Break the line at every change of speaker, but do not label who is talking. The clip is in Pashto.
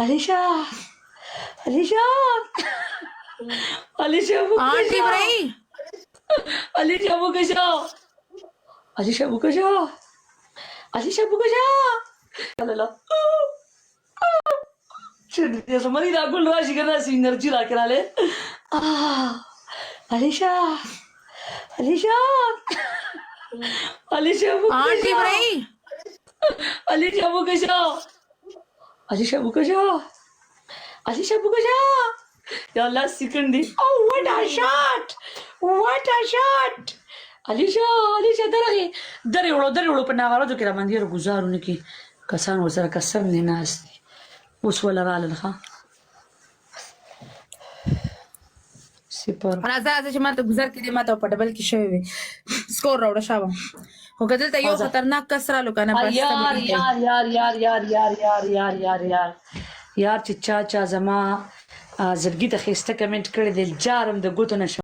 अलीशा अलीशा अलीशा
आंटी भाई
अलीशा बुकशा अलीशा बुकशा अलीशा बुकशा لا شد يا مريض اقول راشي ناسي نرجي لك عليه अलीशा अलीशा अलीशा
आंटी भाई
अलीशा बुकशा अलीशा बुकशा अलीशा बुकशा يلا سكندي oh what a shot Alisha دري وړو په ناغارو کې را باندې گزارونه کې کسان ورسره کسر نه ناشتي اوس ولا رااله ښه سپر
راځه چې ماته گزار کړي ماته په ډبل کې شوی وي سکور راوړه شابه خو کله ته یو خطرناک کس رالو کنه بس
یار چې چا زما زړګي ته خسته کمنټ کړی دی جارم د ګوتو نشم